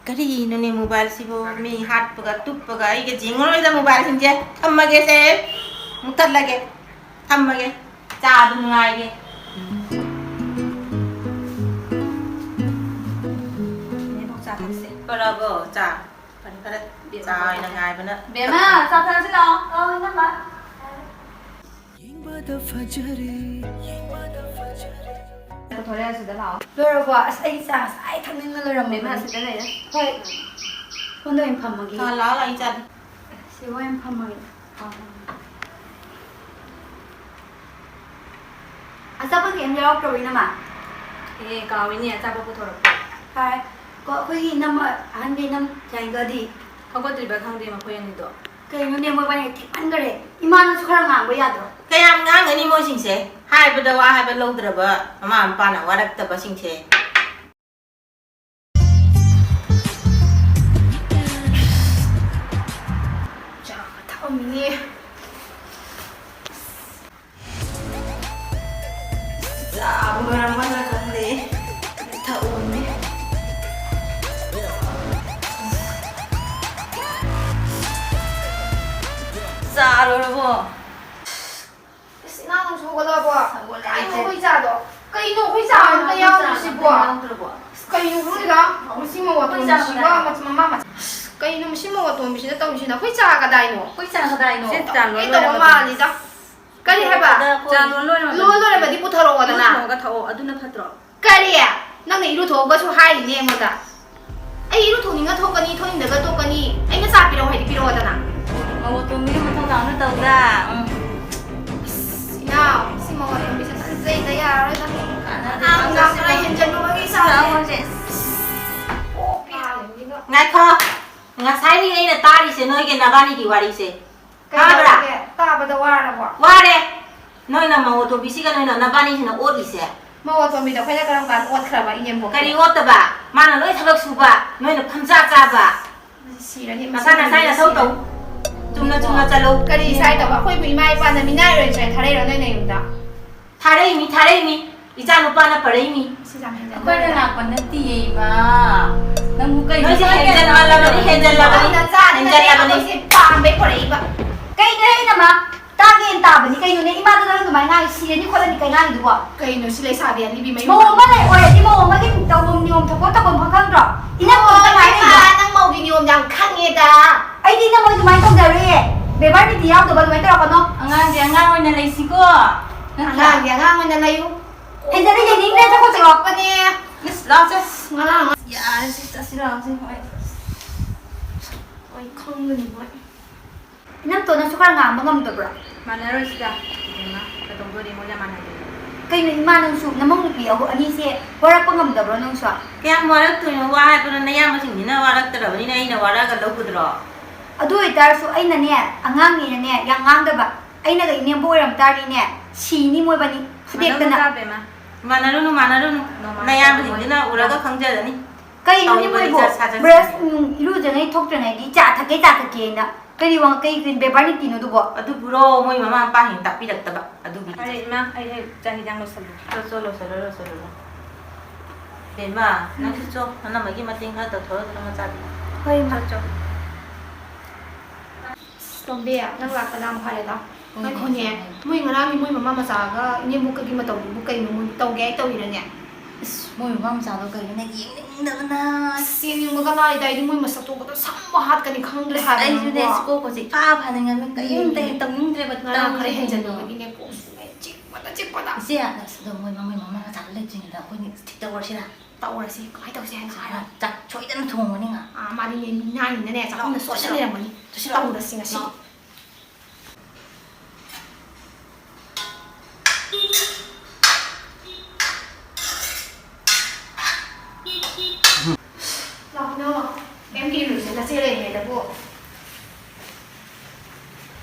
ꯀꯔꯤꯅꯣꯅꯦ ꯃꯣꯕꯥꯏꯜꯁꯤꯕꯨ ꯃꯤ ꯍꯥꯠꯄꯒ ꯇꯨꯞꯄꯒ ꯑꯩꯒ ꯖꯤꯡꯉꯔꯣꯏꯗ ꯃꯣꯕꯥꯏꯜꯁꯤꯡꯁꯦ ꯊꯝꯃꯒꯦꯁꯦ ꯃꯨꯠꯊꯠꯂꯒꯦ ꯊꯝꯃꯒꯦ ꯆꯥꯗꯨ ꯅꯨꯡꯉꯥꯏꯒꯦ ꯅꯦꯕꯣꯛ ꯆꯥ ꯊꯛꯁꯦ ꯄꯔꯕꯣ ꯆꯥ ꯐꯔꯦ ꯐꯔꯦ ꯆꯥ ꯑꯣꯏꯅ ꯉꯥꯏꯕꯅ ꯕꯦꯝꯃ ꯆꯥ ꯊꯛꯁꯤ ꯂꯥꯛꯑꯣ ꯏꯅꯝꯃ ꯊꯣꯔꯦ ꯑꯁꯤꯗ ꯂꯥꯛꯑꯣ ꯂꯣꯏꯔꯕꯣ ꯑꯁ ꯑꯩ ꯆꯥ ꯉꯁꯥꯏ ꯊꯛꯅꯤꯡꯅ ꯂꯣꯏꯔꯝꯃꯦ ꯕꯦꯝꯃ ꯑꯁꯤꯗ ꯂꯩꯔꯦ ꯍꯣꯏ ꯐꯣꯟꯗ ꯑꯣꯏꯅ ꯐꯝꯃꯒꯦ ꯂꯥꯛꯑꯣ ꯑꯩ ꯆꯥꯗꯦ ꯁꯤꯕ ꯑꯣꯏꯅ ꯐꯝꯃꯒꯦ ꯑꯆꯥꯄꯣꯠ ꯀꯩꯝ ꯌꯥꯎꯔꯛꯇ꯭ꯔꯕꯣ ꯏꯅꯝꯃ ꯀꯥꯎꯏꯅꯦ ꯑꯆꯥꯄꯣꯠ ꯄꯨꯊꯣꯔꯛꯄ ꯐꯔꯦ ꯀꯣ ꯑꯩꯈꯣꯏꯒꯤ ꯏꯅꯝꯃ ꯑꯍꯟꯒꯤ ꯏꯅꯝ ꯌꯥꯏꯒꯗꯤ ꯍꯧꯒꯠꯇ꯭ꯔꯤꯕ ꯈꯪꯗꯦ ꯃꯈꯣꯏ ꯑꯅꯤꯗꯣ ꯀꯩꯅꯣꯅꯦ ꯃꯣꯏ ꯕꯥꯅꯤ ꯊꯦꯡꯃꯟꯈꯔꯦ ꯏꯃꯥꯅꯁꯨ ꯈꯔ ꯉꯥꯡꯕ ꯌꯥꯗ꯭ꯔꯣ ꯀꯌꯥꯝ ꯉꯥꯡꯒꯅꯤ ꯃꯣꯏꯁꯤꯡꯁꯦ ꯍꯥꯏꯕꯗ ꯋꯥ ꯍꯥꯏꯕ ꯂꯧꯗ꯭ꯔꯕ ꯃꯃꯥ ꯃꯄꯥꯅ ꯋꯥꯔꯛꯇꯕꯁꯤꯡꯁꯦ ꯆꯥꯒ ꯊꯛꯑꯝꯃꯤꯅꯦ ꯆꯥꯕ ꯃꯔꯝ ꯈꯪꯗꯦ ꯊꯛꯎꯅꯤ ꯆꯥꯔꯨꯔꯕꯣ ꯑꯁ ꯏꯅꯥꯎ ꯅꯪꯁꯨ ꯍꯧꯒꯠꯂꯕꯣ ꯍꯧꯒꯠꯂꯦ ꯀꯩꯅꯣ ꯑꯩꯈꯣꯏ ꯆꯥꯗꯣ ꯀꯩꯅꯣ ꯑꯩꯈꯣꯏ ꯆꯥ ꯑꯝꯇ ꯌꯥꯎꯗ꯭ꯔꯤꯁꯤꯕꯣ ꯀꯩꯅꯣ ꯈꯪꯗꯦꯗ ꯃꯁꯤ ꯃꯧꯑꯇꯣꯝꯕꯤꯁꯤꯒ ꯃꯃꯥ ꯀꯩꯅꯣ ꯃꯁꯤ ꯃꯧꯑꯇꯣꯝꯕꯤꯁꯤꯅ ꯇꯧꯔꯤꯁꯤꯅ ꯑꯩꯈꯣꯏ ꯆꯥ ꯀꯗꯥꯏꯅꯣ ꯑꯩꯈꯣꯏ ꯆꯥ ꯀꯗꯥꯏꯅꯣ ꯇꯧꯕ ꯃꯥꯜꯂꯤꯗ ꯀꯔꯤ ꯍꯥꯏꯕ ꯆꯥ ꯂꯣꯟ ꯂꯣꯏꯔꯕꯗꯤ ꯄꯨꯊꯣꯔꯛꯑꯣꯗꯅ ꯊꯣꯡꯉꯒ ꯊꯛꯑꯣ ꯑꯗꯨꯅ ꯐꯠꯇ꯭ꯔꯣ ꯀꯔꯤ ꯅꯪꯅ ꯏꯔꯨꯊꯣꯛꯑꯒꯁꯨ ꯍꯥꯏꯔꯤꯅꯦ ꯑꯩꯉꯣꯟꯗ ꯑꯩ ꯏꯔꯨꯊꯣꯛꯅꯤꯡꯉ ꯊꯣꯛꯀꯅꯤ ꯊꯣꯛꯅꯤꯡꯗꯒ ꯇꯣꯛꯀꯅꯤ ꯑꯩꯅ ꯆꯥ ꯄꯤꯔꯛꯑꯣ ꯍꯥꯏꯗꯤ ꯄꯤꯔꯛꯑꯣꯗꯅ ꯃꯧꯑꯇꯣꯝꯕꯤꯅ ꯃꯊꯧ ꯇꯥꯕꯅ ꯇꯧꯗ ꯏꯅꯥꯎ ꯁꯤ ꯃꯧꯑꯇꯣꯝꯕꯤꯁꯦ ꯇꯟꯖꯩꯗ ꯌꯥꯔꯔꯣꯏꯗ ꯈꯔ ꯍꯦꯟꯖꯟꯅꯕꯒꯤ ꯆꯥꯡꯁꯦ ꯉꯥꯏꯈꯣ ꯉꯁꯥꯏꯗꯒꯤ ꯑꯩꯅ ꯇꯥꯔꯤꯁꯦ ꯅꯣꯏꯒꯤ ꯅꯕꯥꯅꯤꯒꯤ ꯋꯥꯔꯤꯁꯦ ꯇꯥꯕ꯭ꯔꯥ ꯇꯥꯕꯗ ꯋꯥꯔꯕꯣ ꯋꯥꯔꯦ ꯅꯣꯏꯅ ꯃꯧꯑꯇꯣꯝꯕꯤꯁꯤꯒ ꯅꯣꯏꯅ ꯅꯕꯥꯅꯤꯁꯤꯅ ꯑꯣꯠꯂꯤꯁꯦ ꯃꯧꯑꯇꯣꯝꯕꯤꯗ ꯑꯩꯈꯣꯏꯅ ꯀꯔꯝ ꯀꯥꯟꯗ ꯑꯣꯠꯈ꯭ꯔꯕ ꯏꯅꯦꯝꯕꯣꯛ ꯀꯔꯤ ꯑꯣꯠꯇꯕ ꯃꯥꯅ ꯂꯣꯏ ꯊꯕꯛ ꯁꯨꯕ ꯅꯣꯏꯅ ꯐꯝꯖꯥ ꯆꯥꯕ ꯁꯤꯔꯅꯤ ꯅꯁꯥ ꯅꯁꯥ ꯅꯊꯧ ꯇꯧ ꯆꯨꯝꯅ ꯆꯨꯝꯅ ꯆꯠꯂꯨ ꯀꯔꯤ ꯁꯥꯏꯗꯕ ꯑꯩꯈꯣꯏꯕꯨ ꯏꯃꯥ ꯏꯄꯥꯅ ꯃꯤꯅꯥꯏꯔꯣꯏꯗ꯭ꯔꯦ ꯊꯥꯔꯩꯔꯣ ꯅꯣꯏ ꯅꯌꯨꯝꯗ ꯊꯥꯔꯛꯏꯃꯤ ꯏꯆꯥ ꯅꯨꯄꯥꯅ ꯄꯔꯛꯏꯃꯤ ꯑꯩꯈꯣꯏꯅ ꯂꯥꯛꯄ ꯅꯠꯇꯤꯌꯦ ꯏꯃꯥ ꯅꯪꯕꯨ ꯀꯩ ꯅꯣꯏꯁꯦ ꯍꯦꯟꯖꯜꯂꯕꯅꯤ ꯑꯩꯈꯣꯏꯁꯦ ꯄꯥꯝꯕꯩ ꯄꯨꯔꯛꯏꯕ ꯀꯩꯅꯣ ꯏꯅꯝꯃ ꯇꯥꯒꯦꯅ ꯇꯥꯕꯅꯤ ꯀꯩꯅꯣꯅꯦ ꯏꯃꯥꯗꯣ ꯅꯪ ꯑꯗꯨꯃꯥꯏꯅ ꯉꯥꯡꯉꯤ ꯁꯤꯔꯅꯤ ꯈꯣꯠꯂꯅꯤ ꯀꯩ ꯉꯥꯡꯉꯤꯗꯨꯕꯣ ꯀꯩꯅꯣ ꯁꯤ ꯂꯩꯁꯥꯕꯤ ꯑꯅꯤꯕꯤ ꯃꯌꯨꯝ ꯃꯧ ꯑꯃ ꯂꯩ ꯑꯣꯏꯔꯗꯤ ꯃꯧ ꯑꯃꯒꯤ ꯇꯧꯐꯝ ꯅꯤꯌꯣꯝ ꯊꯣꯛꯄ ꯇꯧꯐꯝ ꯈꯪꯗ꯭ꯔꯣ ꯏꯅꯝꯃ ꯉꯥꯏꯔꯤꯗꯣ ꯅꯪ ꯃꯧꯒꯤ ꯅꯤꯌꯣꯝ ꯌꯥꯝ ꯈꯪꯉꯦꯗ ꯑꯩꯗꯤ ꯏꯅꯝꯃ ꯑꯗꯨꯃꯥꯏꯅ ꯇꯧꯖꯔꯨꯏ ꯕꯦꯕꯥꯔ ꯅꯤꯇꯤ ꯌꯥꯎꯗꯕ ꯑꯗꯨꯃꯥꯏꯅ ꯇꯧꯔꯛꯀꯅꯣ ꯑꯉꯥꯡꯁꯦ ꯑꯉꯥꯡ ꯑꯣꯏꯅ ꯂꯩꯁꯤꯀꯣ ꯑꯉꯥꯡꯒꯤ ꯑꯉꯥꯡ ꯑꯣꯏꯅ ꯂꯩꯌꯨ ꯍꯦꯟꯖꯟꯅ ꯌꯦꯡꯅꯤꯡꯗ꯭ꯔꯦ ꯆꯠꯈꯣ ꯆꯥꯎꯔꯛꯄꯅꯦ ꯂꯥꯛꯁꯦ ꯉꯔꯥꯡ ꯌꯥꯔꯁꯤ ꯆꯠꯁꯤ ꯂꯥꯛꯑꯁꯤ ꯍꯣꯏ ꯍꯣꯏ ꯈꯪꯒꯅꯤ ꯍꯣꯏ ꯏꯅꯝꯇꯣ ꯅꯪꯁꯨ ꯈꯔ ꯉꯥꯡꯕ ꯉꯝꯗꯕ꯭ꯔꯥ ꯃꯥꯟꯅꯔꯣꯏꯁꯤꯗ ꯏꯃꯥ ꯀꯩꯗꯧꯗꯣꯔꯤ ꯃꯣꯏꯅ ꯃꯥꯟꯅꯗꯦ ꯀꯩꯅꯣ ꯏꯃꯥ ꯅꯪꯁꯨ ꯅꯃꯧ ꯅꯨꯄꯤ ꯑꯅꯤꯁꯦ ꯋꯥꯔꯛꯄ ꯉꯝꯗꯕ꯭ꯔꯣ ꯅꯪꯁꯨ ꯀꯌꯥꯝ ꯋꯥꯔꯛꯇꯣꯏꯅꯣ ꯋꯥ ꯍꯥꯏꯕꯅ ꯅꯌꯥꯝꯕꯁꯤꯡꯁꯤꯅ ꯋꯥꯔꯛꯇ꯭ꯔꯕꯅꯤꯅ ꯑꯩꯅ ꯋꯥꯔꯛꯑꯒ ꯂꯧꯒꯗ꯭ꯔꯣ ꯑꯗꯨ ꯑꯣꯏꯇꯥꯔꯁꯨ ꯑꯩꯅꯅꯦ ꯑꯉꯥꯡꯅꯤꯅꯅꯦ ꯌꯥꯝ ꯉꯥꯡꯗꯕ ꯑꯩꯅꯒ ꯏꯅꯦꯝꯕ ꯑꯣꯏꯔꯝ ꯇꯥꯔꯗꯤꯅꯦ ꯁꯤꯅꯤ ꯃꯣꯏꯕꯅꯤ ꯐꯨꯗꯦꯛꯇꯅ ꯃꯥꯟꯅꯔꯨꯅꯨ ꯅꯌꯥꯝꯕꯁꯤꯡꯁꯤꯅ ꯎꯔꯒ ꯈꯪꯖꯔꯅꯤ ꯀꯩꯅꯣꯅꯤ ꯃꯣꯏꯕꯨ ꯕ꯭ꯔꯁ ꯏꯔꯨꯖꯉꯩ ꯊꯣꯛꯇ꯭ꯔꯤꯉꯩꯗꯤ ꯆꯥ ꯊꯛꯀꯦꯅ ꯀꯔꯤ ꯕꯦꯕꯥꯔ ꯅꯤꯇꯤꯅꯣ ꯑꯗꯨꯕꯣ ꯑꯗꯨꯕꯨꯔꯣ ꯃꯣꯏ ꯃꯃꯥ ꯃꯄꯥꯁꯤꯡ ꯇꯥꯛꯄꯤꯔꯛꯇꯕ ꯑꯗꯨꯒꯤ ꯐꯔꯦ ꯏꯃꯥ ꯑꯩ ꯆꯥꯛ ꯍꯤꯟꯖꯥꯡ ꯂꯣꯏꯁꯜꯂꯣ ꯕꯦꯝꯃ ꯅꯪꯁꯨ ꯆꯣ ꯅꯅꯝꯃꯒꯤ ꯃꯇꯦꯡ ꯈꯔ ꯇꯧꯊꯣꯔꯛꯑꯣ ꯃꯆꯥꯗꯤ ꯍꯣꯏ ꯃꯥ ꯆꯣ ꯇꯣꯝꯕꯤ ꯅꯪ ꯂꯥꯛꯄꯗ ꯌꯥꯝ ꯐꯔꯦꯗ ꯉꯥꯏꯈꯣꯅꯦ ꯃꯣꯏ ꯉꯔꯥꯡꯒꯤ ꯃꯣꯏ ꯃꯃꯥ ꯃꯆꯥꯒ ꯏꯅꯦꯝꯕꯣꯛꯀꯒꯤ ꯃꯇꯧꯗꯨꯕꯨ ꯀꯩꯅꯣ ꯃꯣꯏ ꯇꯧꯒꯦ ꯍꯥꯏ ꯇꯧꯔꯤꯔꯅꯦ ꯏꯁ ꯃꯣꯏ ꯃꯃꯥ ꯃꯆꯥꯗꯣ ꯀꯩꯅꯣꯅꯦ ꯌꯦꯡꯅꯤꯡꯗꯕꯅ ꯌꯦꯡꯅꯤꯡꯕꯒ ꯂꯥꯏꯗ ꯑꯩꯗꯤ ꯃꯣꯏ ꯃꯁꯛꯇꯣꯕꯗ ꯁꯝꯕ ꯍꯥꯠꯀꯅꯤ ꯈꯪꯗ꯭ꯔꯦ ꯍꯥꯏꯕ ꯑꯩꯁꯨꯅꯦ ꯁꯤꯀꯣꯛꯄꯁꯦ ꯏꯐꯥ ꯐꯥꯅꯤꯡꯉꯕ ꯀꯔꯤꯝꯇ ꯇꯧꯅꯤꯡꯗ꯭ꯔꯦꯕ ꯉꯔꯥꯡ ꯈꯔ ꯍꯦꯟꯖꯟꯅꯕꯒꯤꯅꯦ ꯀꯣꯛꯁꯨꯅꯦ ꯆꯤꯛꯄꯗ ꯏꯆꯦ ꯑꯗꯣ ꯃꯣꯏ ꯃꯃꯥ ꯃꯆꯥꯗꯣ ꯂꯩꯇ꯭ꯔꯤꯉꯩꯗ ꯑꯩꯈꯣꯏꯅ ꯊꯤꯛ ꯇꯧꯔꯁꯤꯔ ꯇꯧꯔꯁꯤ ꯀꯃꯥꯏꯅ ꯇꯧꯁꯤ ꯍꯥꯏꯅ ꯆꯥꯛ ꯁꯣꯏꯗꯅ ꯊꯣꯡꯉꯅꯤ ꯉꯥ ꯃꯥꯗꯤꯅꯦ ꯃꯤꯅꯥꯏꯅꯤꯅꯅꯦ ꯆꯥꯛꯈꯨꯝꯗ ꯁꯣꯏꯗꯅ ꯂꯩꯔꯝꯒꯅꯤ ꯇꯧꯔꯁꯤ ꯉꯁꯤ ꯂꯥꯛꯅꯣ ꯀꯩꯝ ꯀꯤꯔꯨꯁꯦ ꯅꯆꯦ ꯂꯩꯔꯤꯉꯩꯗꯕꯨ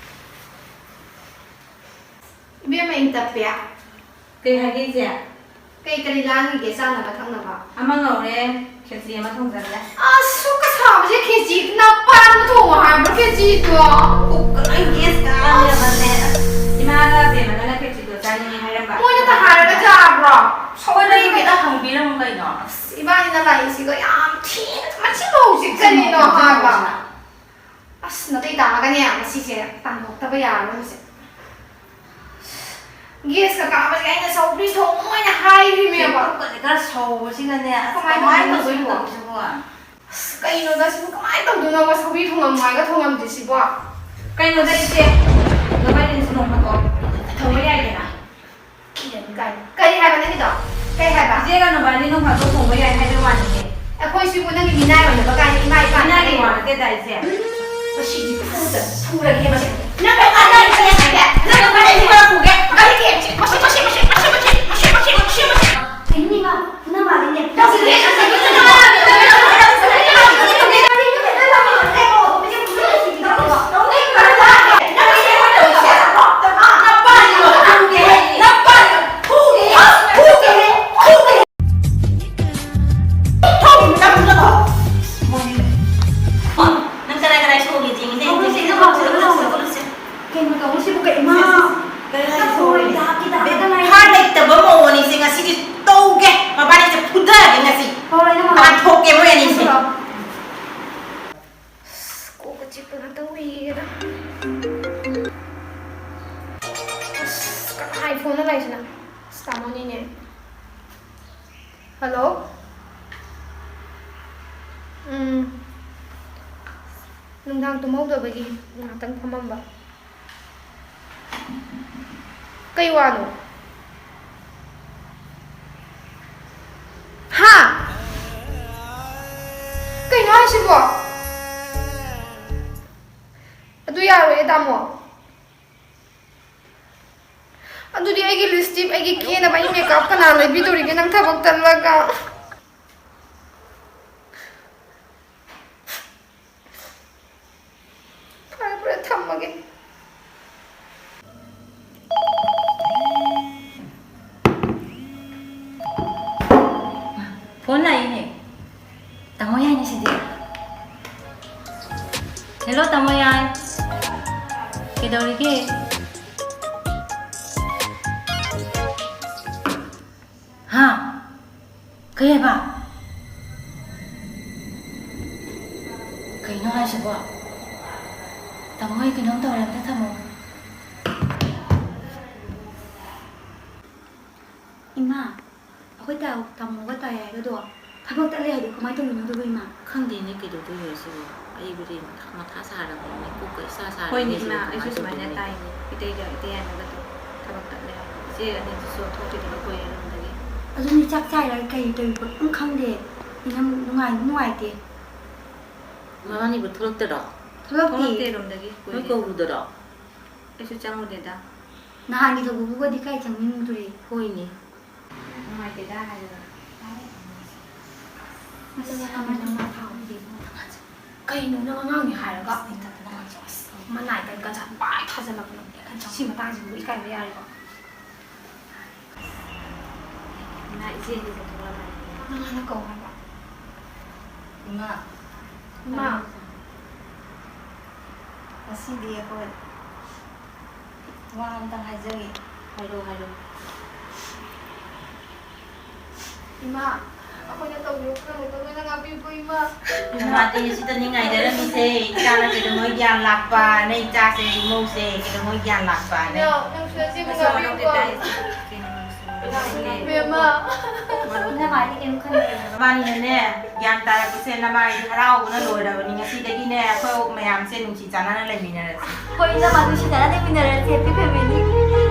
이베마 인터페아 ꯀꯩ ꯍꯥꯏꯒꯦ ꯏꯆꯦ ꯀꯩ ꯀꯔꯤ ꯂꯥꯡꯉꯤꯒꯦ ꯆꯥꯅꯕ ꯊꯛꯅꯕ ꯑꯃ ꯉꯧꯔꯦ ꯈꯦꯆꯤ ꯑꯃ ꯊꯣꯡꯖꯜꯂꯦ ꯁꯨꯛꯀ ꯁꯥꯕꯁꯦ ꯈꯦꯆꯤ ꯅꯄꯥꯟ ꯊꯣꯡꯉꯣ ꯍꯥꯏꯕ꯭ꯔꯣ ꯈꯦꯆꯤꯗꯣ ꯂꯣꯏ ꯒꯦꯁ ꯀꯥꯔꯕꯅꯦ ꯏꯃꯥꯒ ꯕꯦꯝꯃꯒꯅ ꯈꯦꯆꯤꯗꯣ ꯆꯥꯅꯤꯡꯉꯦ ꯍꯥꯏꯔꯝꯕ ꯃꯣꯏꯅ ꯍꯥꯏꯔꯒ ꯆꯥꯕ꯭ꯔꯣ ꯌꯥꯗ꯭ꯔꯣ? ꯍꯣꯏ ꯈꯤꯇ ꯍꯪꯕꯤꯔꯝꯃꯨ ꯀꯩꯅꯣ? 이반이나 나이시가 ꯌꯥꯝ ꯊꯤꯅ ꯃꯆꯤꯟꯗꯣ ꯍꯧꯖꯤꯛ ꯀꯔꯤꯅꯣ ꯍꯥꯏꯕ ꯑꯁ ꯅꯇꯩ ꯇꯥꯒꯅꯦ ꯃꯁꯤꯁꯦ ꯇꯥꯟꯊꯣꯛꯇꯕ ꯌꯥꯔꯣꯏꯁꯦ ꯒꯦꯁꯀ ꯀꯥꯕꯁꯦ ꯑꯩꯅ ꯁꯧꯒ꯭ꯔꯤ ꯊꯣꯡꯉꯣ ꯑꯣꯏꯅ ꯍꯥꯏꯔꯤꯃꯦꯕ ꯀꯣꯛꯀꯁꯦ ꯈꯔ ꯁꯧꯕꯁꯤꯒꯅꯦ ꯀꯃꯥꯏꯅ ꯇꯧꯗꯣꯏꯅꯣ ꯇꯧꯗꯣꯏꯅꯣ? ꯁꯤꯕꯣ? ꯑꯁ ꯀꯩꯅꯣꯗ ꯁꯤꯕꯨ ꯀꯃꯥꯏꯅ ꯇꯧꯗꯣꯏꯅꯣꯕ ꯁꯧꯒ꯭ꯔꯤ ꯊꯣꯡꯉꯝꯃꯣ ꯍꯥꯏꯒ ꯊꯣꯡꯉꯝꯗꯦ ꯁꯤꯕꯣ ꯀꯩꯅꯣꯗ ꯏꯆꯦ ꯅꯕꯥꯅꯤꯁꯨ ꯅꯣꯡꯃꯀꯣ ꯊꯣꯡꯕ ꯌꯥꯏꯗꯅ ꯀꯔꯤ ꯍꯥꯏꯕ ꯅꯪꯒꯤꯗꯣ ꯀꯩ ꯍꯥꯏꯕ ꯏꯆꯦꯒ ꯅꯕꯥꯅꯤ ꯅꯣꯡꯃꯀꯣ ꯊꯣꯡꯕ ꯌꯥꯏ ꯍꯥꯏꯕ ꯋꯥꯅꯤꯅꯦ ꯑꯩꯈꯣꯏ ꯁꯤꯕꯨ ꯅꯪꯒꯤ ꯃꯤꯅꯥꯏ ꯑꯣꯏꯅꯕ ꯀꯥꯏꯅ ꯏꯃꯥ ꯏꯄꯥ ꯏꯅꯥꯒꯤ ꯋꯥ ꯅꯠꯇꯦꯗ ꯏꯆꯦ ꯃꯁꯤꯗꯤ ꯐꯨꯔꯒꯦ ꯃꯁꯤ ꯅꯪ ꯀꯩꯅꯣꯅꯤꯃ ꯅꯪ ꯃꯥꯜꯂꯤꯅꯦ kayong magkawin si Bukay, ma. Har leitaba mawani si nga sige toge mabani sa puda ngasi. Horay naman. Pagtoke mo yan isi. 꼬그집 뻔한 위에다 아이폰을 라이즈나 스타모니네 Hello? Nungdang tumawdabagi natang pamamba kayo ano? Ha? Kayo na si Bo? Ado yaro edamo. Ado di ay lipstick ay kina ba yung makeup ka na biduri ka nang tabag talaga. Para tamage. 폰 라인에 tamoyan niya si Dia. Hello, tamoyan. Kidawrige. Ha? Kaya ba? Kaya nga siya ba? Tamoy, kinong tawaran na tamo. Ima, ako'y tamo ka tayo ay gado. Habang talay ay kumain tayo ng dugoy, ma. 칸디네 기도도요 지금 아이들이 다 사라고 꼭 사사 Hoy ni ma ay susmanya tayo ni. Itayan na gato. Tabag ta na. Ice ani so thoki di ko yan dagi. Ano ni chak chai lang kayo tayo pag ang kangde. Inang nungay te. 마마니 부트럭더라 Tulog Te rom dagi ko. 왜 거우더라 Ay chang mo deda. Nahan dito bubuga di kayo chang minuturi. 호이니 Ngai te da ha da. Masaya naman ang mga tao. Kaino nangangangi 하여가 만나이 그러니까 자 빨리 타자라고 시마 따지고 이까이 왜 알고 Na ice ni sa tuwa. 하나 거 하나 엄마 엄마 ngasi디 ako tuwang 하저기 하루 이마 ako na tawag ko na nangabi ko ima Mati si tani ngai da mi se ikana ke mo yan lakpa nei cha se mo se ke mo yan lakpa ne. 야 영수야 지금 ngabi ko Mama Ina mali kayo kangde. Mani ne yan ta ko se na mai harau na lo da ni ngasi da gi ne ko mayam se nu chi cha na lai mi na. Hoy na mali siya na namin na happy family.